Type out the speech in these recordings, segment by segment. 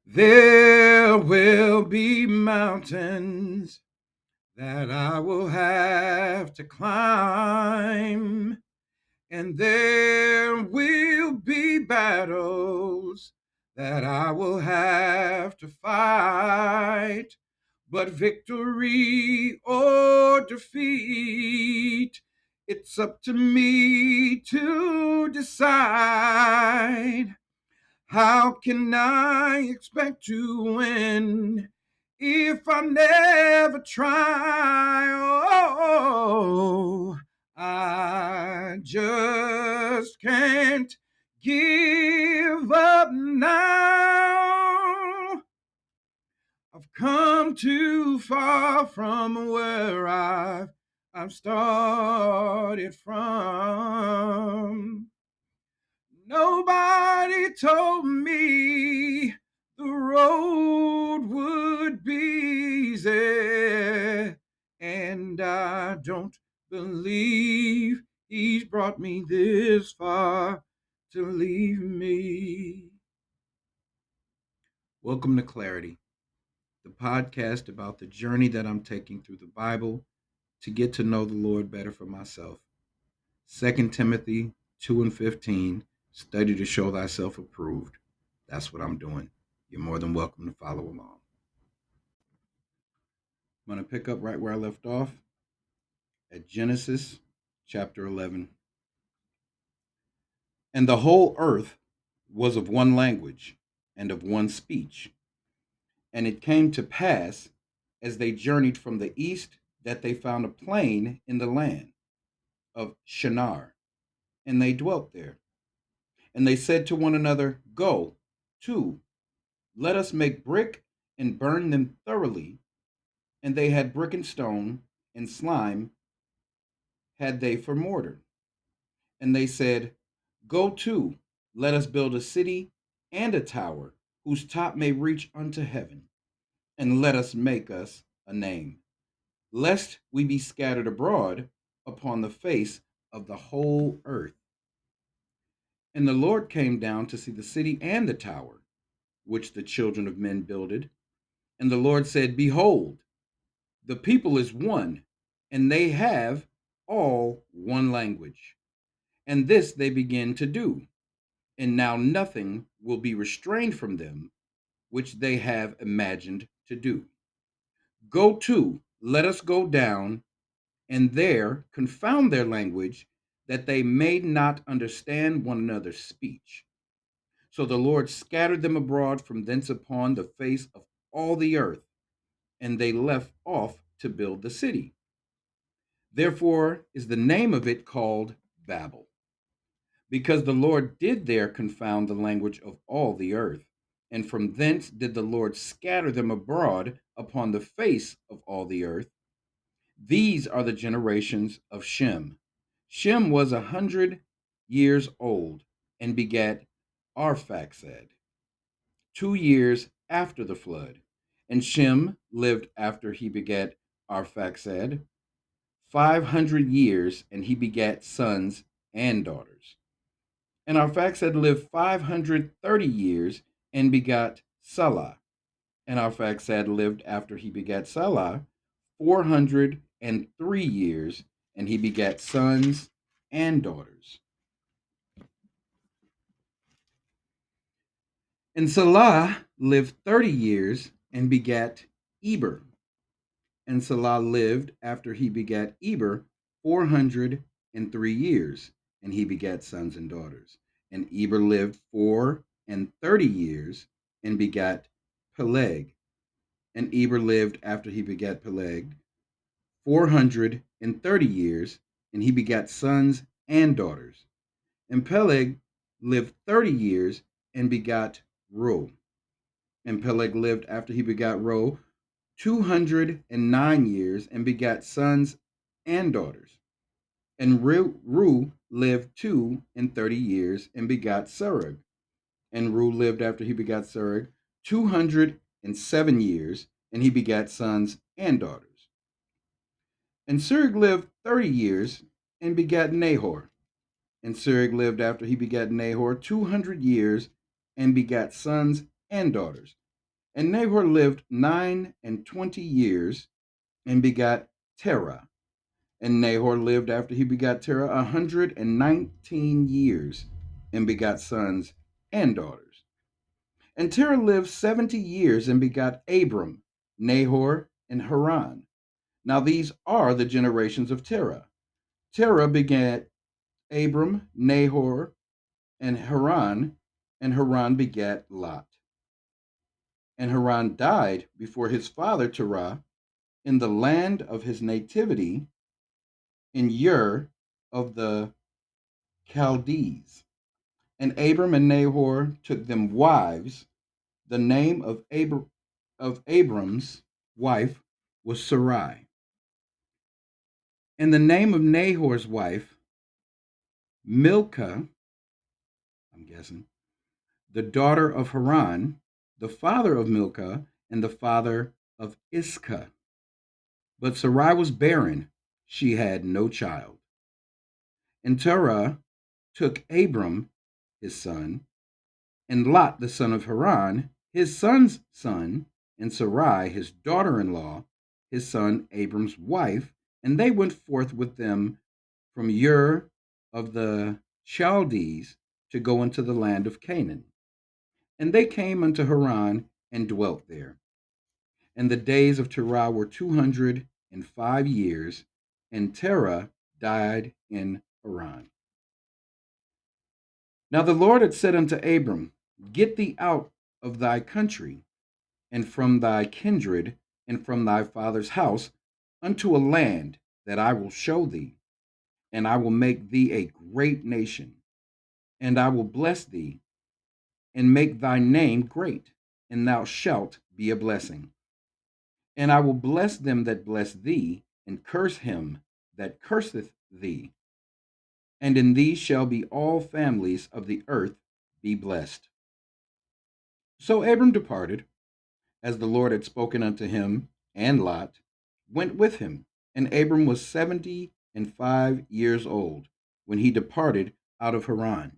There will be mountains that I will have to climb, and there will be battles that I will have to fight. But victory or defeat, it's up to me to decide. How can I expect to win if I never try? Oh, I just can't give up now. I've come too far from where I've started from. Nobody told me the road would be easy, and I don't believe he's brought me this far to leave me. Welcome to Clarity, the podcast about the journey that I'm taking through the Bible to get to know the Lord better for myself. 2 Timothy 2 and 15, study to show thyself approved. That's what I'm doing. You're more than welcome to follow along. I'm going to pick up right where I left off at Genesis chapter 11. And the whole earth was of one language and of one speech. And it came to pass, as they journeyed from the east, that they found a plain in the land of Shinar, and they dwelt there. And they said to one another, Go to, let us make brick and burn them thoroughly. And they had brick and stone, and slime had they for mortar. And they said, Go to, let us build a city and a tower, whose top may reach unto heaven, and let us make us a name, lest we be scattered abroad upon the face of the whole earth. And the Lord came down to see the city and the tower, which the children of men builded. And the Lord said, Behold, the people is one, and they have all one language. And this they begin to do. And now nothing will be restrained from them, which they have imagined to do. Go to, let us go down, and there confound their language, that they may not understand one another's speech. So the Lord scattered them abroad from thence upon the face of all the earth, and they left off to build the city. Therefore is the name of it called Babel, because the Lord did there confound the language of all the earth. And from thence did the Lord scatter them abroad upon the face of all the earth. These are the generations of Shem. Shem was 100 years old and begat Arphaxad 2 years after the flood. And Shem lived after he begat Arphaxad 500 years, and he begat sons and daughters. And Arphaxad lived 530 years and begot Salah. And Arphaxad lived after he begat Salah 403 years, and he begat sons and daughters. And Salah lived 30 years and begat Eber. And Salah lived after he begat Eber 403 years, and he begat sons and daughters. And Eber lived 430 years and begat Peleg. And Eber lived after he begat Peleg 430 years, and he begat sons and daughters. And Peleg lived 30 years and begot Reu. And Peleg lived after he begat Reu 209 years and begat sons and daughters. And Reu lived 230 years and begot Serug. And Reu lived after he begat Serug 207 years, and he begat sons and daughters. And Serug lived 30 years and begat Nahor. And Serug lived after he begat Nahor 200 years and begat sons and daughters. And Nahor lived 29 years and begot Terah. And Nahor lived after he begot Terah 119 years and begot sons and daughters. And Terah lived 70 years and begot Abram, Nahor, and Haran. Now these are the generations of Terah. Terah begat Abram, Nahor, and Haran begat Lot. And Haran died before his father Terah in the land of his nativity in Ur of the Chaldees. And Abram and Nahor took them wives. The name of Abram's wife was Sarai. And the name of Nahor's wife, Milcah, I'm guessing, the daughter of Haran, the father of Milcah, and the father of Iscah. But Sarai was barren, she had no child. And Terah took Abram, his son, and Lot, the son of Haran, his son's son, and Sarai, his daughter in law, his son Abram's wife, and they went forth with them from Ur of the Chaldees to go into the land of Canaan. And they came unto Haran and dwelt there. And the days of Terah were 205 years, and Terah died in Haran. Now the Lord had said unto Abram, Get thee out of thy country, and from thy kindred, and from thy father's house, unto a land that I will show thee, and I will make thee a great nation, and I will bless thee, and make thy name great, and thou shalt be a blessing. And I will bless them that bless thee, and curse him that curseth thee. And in thee shall be all families of the earth be blessed. So Abram departed, as the Lord had spoken unto him, and Lot went with him. And Abram was 75 years old when he departed out of Haran.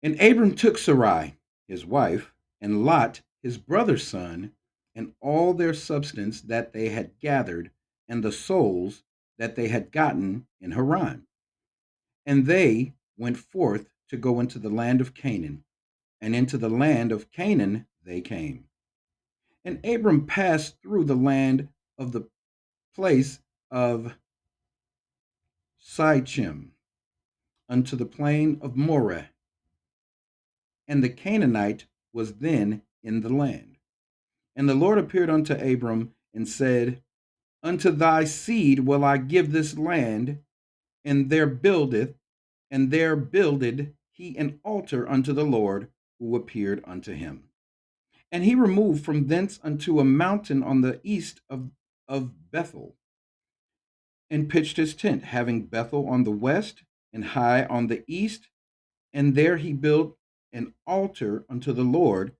And Abram took Sarai, his wife, and Lot, his brother's son, and all their substance that they had gathered, and the souls that they had gotten in Haran. And they went forth to go into the land of Canaan, and into the land of Canaan they came. And Abram passed through the land of the place of Sichem unto the plain of Moreh, and the Canaanite was then in the land. And the Lord appeared unto Abram and said, Unto thy seed will I give this land, and there builded he an altar unto the Lord who appeared unto him. And he removed from thence unto a mountain on the east of Bethel, and pitched his tent, having Bethel on the west and Hai on the east. And there he built an altar unto the Lord,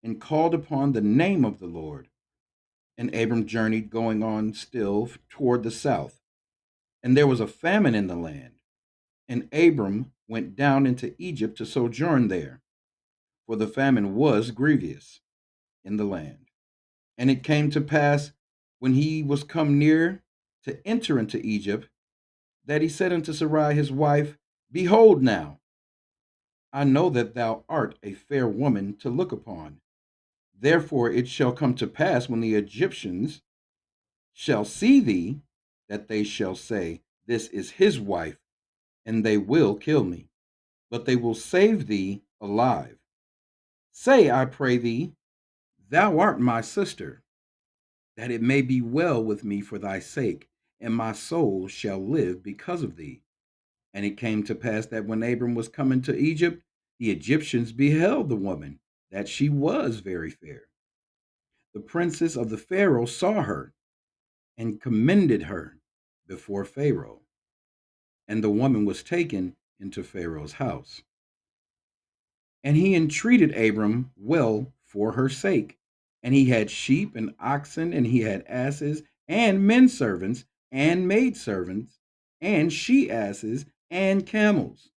and called upon the name of the Lord. And Abram journeyed, going on still toward the south. And there was a famine in the land. And Abram went down into Egypt to sojourn there, for the famine was grievous in the land. And it came to pass, when he was come near to enter into Egypt, that he said unto Sarai his wife, Behold now, I know that thou art a fair woman to look upon. Therefore it shall come to pass, when the Egyptians shall see thee, that they shall say, This is his wife, and they will kill me. But they will save thee alive. Say, I pray thee, Thou art my sister, that it may be well with me for thy sake, and my soul shall live because of thee. And it came to pass that when Abram was come into Egypt, the Egyptians beheld the woman, that she was very fair. The princes of the Pharaoh saw her, and commended her before Pharaoh. And the woman was taken into Pharaoh's house. And he entreated Abram well for her sake. And he had sheep and oxen, and he had asses, and men servants, and maid servants, and she asses, and camels.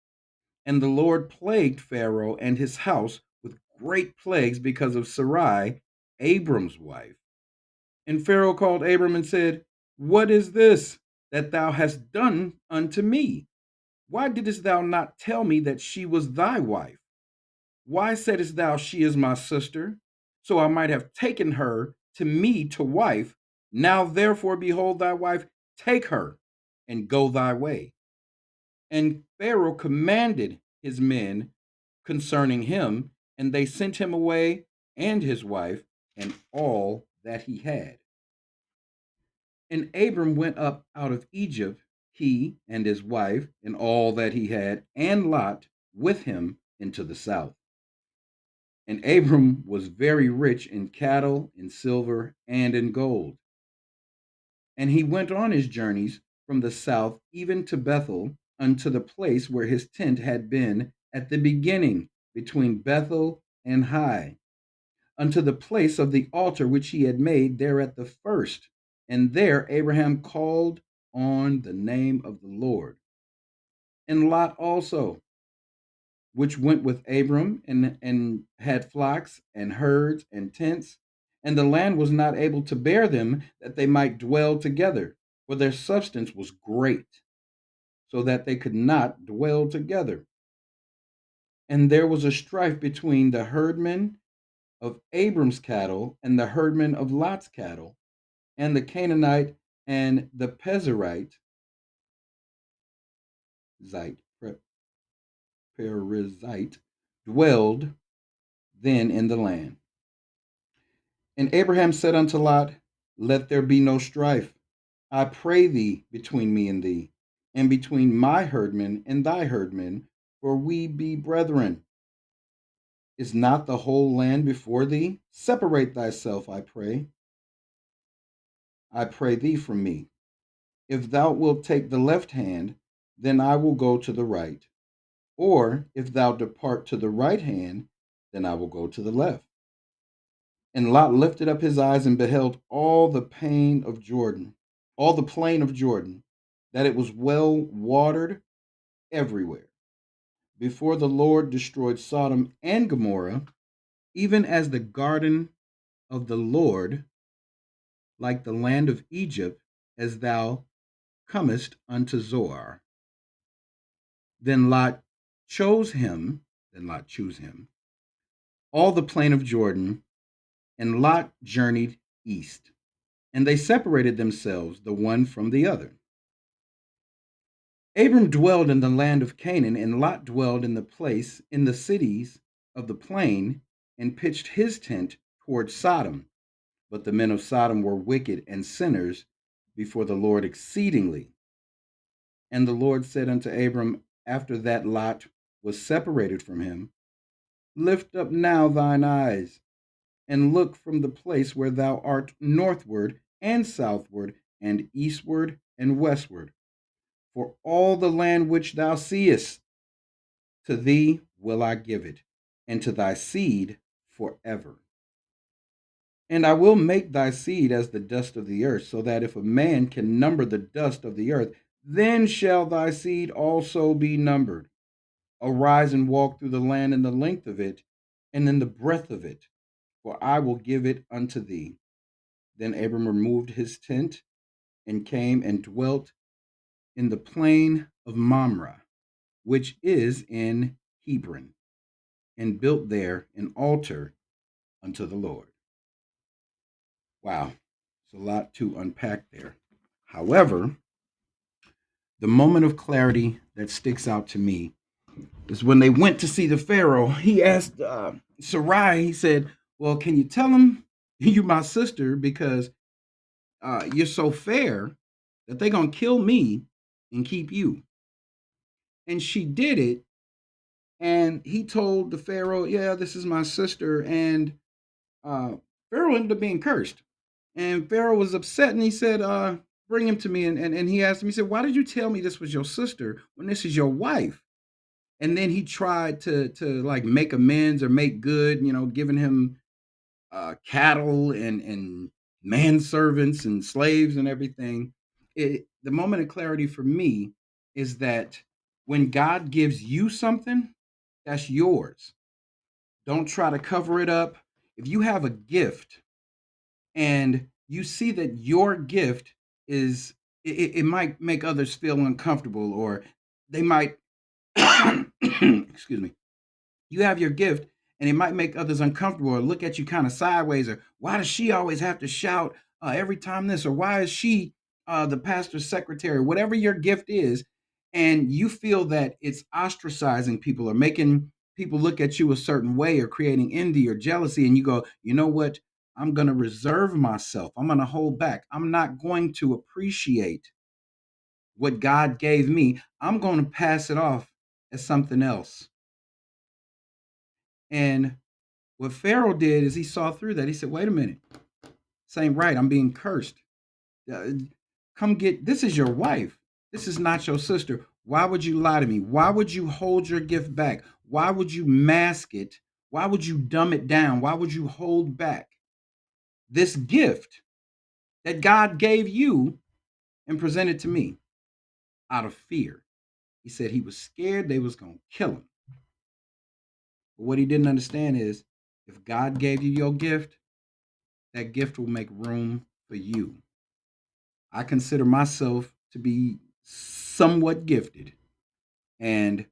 And the Lord plagued Pharaoh and his house with great plagues because of Sarai, Abram's wife. And Pharaoh called Abram and said, "What is this that thou hast done unto me? Why didst thou not tell me that she was thy wife? Why saidst thou, She is my sister? So I might have taken her to me to wife. Now therefore, behold thy wife, take her and go thy way." And Pharaoh commanded his men concerning him, and they sent him away and his wife and all that he had. And Abram went up out of Egypt, he and his wife and all that he had, and Lot with him into the south. And Abram was very rich in cattle, in silver, and in gold. And he went on his journeys from the south even to Bethel, unto the place where his tent had been at the beginning, between Bethel and Hai, unto the place of the altar which he had made there at the first. And there Abraham called on the name of the Lord. And Lot also, which went with Abram, and had flocks and herds and tents, and the land was not able to bear them, that they might dwell together, for their substance was great, so that they could not dwell together. And there was a strife between the herdmen of Abram's cattle and the herdmen of Lot's cattle, and the Canaanite and the Perizzite Perizzite dwelled then in the land. And Abraham said unto Lot, Let there be no strife, I pray thee, between me and thee, and between my herdmen and thy herdmen, for we be brethren. Is not the whole land before thee? Separate thyself, I pray thee from me. If thou wilt take the left hand, then I will go to the right. Or if thou depart to the right hand, then I will go to the left. And Lot lifted up his eyes and beheld all the plain of Jordan, that it was well watered everywhere, before the Lord destroyed Sodom and Gomorrah, even as the garden of the Lord, like the land of Egypt, as thou comest unto Zoar. Then Lot chose him, all the plain of Jordan, and Lot journeyed east. And they separated themselves the one from the other. Abram dwelled in the land of Canaan, and Lot dwelled in the place in the cities of the plain, and pitched his tent toward Sodom. But the men of Sodom were wicked and sinners before the Lord exceedingly. And the Lord said unto Abram, after that Lot was separated from him, Lift up now thine eyes, and look from the place where thou art northward and southward, and eastward and westward. For all the land which thou seest, to thee will I give it, and to thy seed forever. And I will make thy seed as the dust of the earth, so that if a man can number the dust of the earth, then shall thy seed also be numbered. Arise and walk through the land in the length of it, and in the breadth of it, for I will give it unto thee. Then Abram removed his tent and came and dwelt in the plain of Mamre, which is in Hebron, and built there an altar unto the Lord. Wow, it's a lot to unpack there. However, the moment of clarity that sticks out to me is when they went to see the Pharaoh. He asked Sarai, he said, Well, can you tell him you're my sister because you're so fair that they're going to kill me and keep you? And she did it. And he told the Pharaoh, Yeah, this is my sister. And uh, Pharaoh ended up being cursed. And Pharaoh was upset and he said, Bring him to me. And he asked him, he said, Why did you tell me this was your sister when this is your wife? And then he tried to like make amends or make good, giving him cattle and manservants and slaves and everything. The moment of clarity for me is that when God gives you something, that's yours. Don't try to cover it up. If you have a gift and you see that your gift is, it might make others feel uncomfortable, or they might excuse me, you have your gift and it might make others uncomfortable or look at you kind of sideways, or why does she always have to shout every time this, or why is she the pastor's secretary, whatever your gift is, and you feel that it's ostracizing people or making people look at you a certain way or creating envy or jealousy, and you go, you know what, I'm going to reserve myself, I'm going to hold back, I'm not going to appreciate what God gave me, I'm going to pass it off as something else. And what Pharaoh did is he saw through that. He said, wait a minute, this ain't right. I'm being cursed. Uh, Come get, this is your wife. This is not your sister. Why would you lie to me? Why would you hold your gift back? Why would you mask it? Why would you dumb it down? Why would you hold back this gift that God gave you and presented to me out of fear? He said he was scared they was going to kill him. But what he didn't understand is if God gave you your gift, that gift will make room for you. I consider myself to be somewhat gifted, and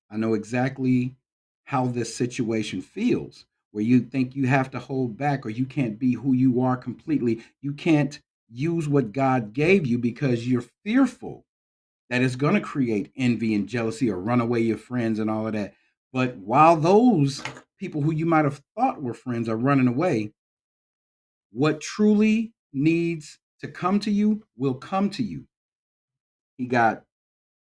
I know exactly how this situation feels where you think you have to hold back or you can't be who you are completely. You can't use what God gave you because you're fearful that it's going to create envy and jealousy or run away your friends and all of that. But while those people who you might have thought were friends are running away, what truly needs to come to you will come to you. He got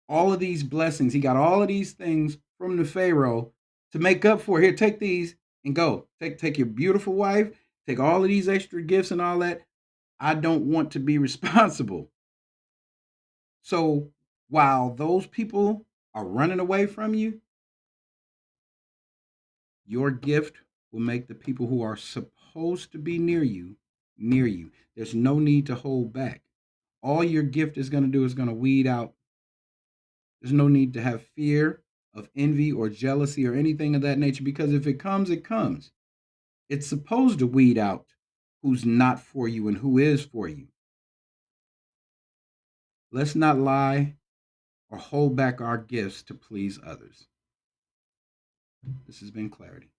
all of these blessings. He got all of these things from the Pharaoh to make up for. Here, take these and go. Take your beautiful wife. Take all of these extra gifts and all that. I don't want to be responsible. So while those people are running away from you, your gift will make the people who are supposed to be near you near you. There's no need to hold back. All your gift is going to do is going to weed out. There's no need to have fear of envy or jealousy or anything of that nature, because if it comes, it comes. It's supposed to weed out who's not for you and who is for you. Let's not lie or hold back our gifts to please others. This has been Clarity.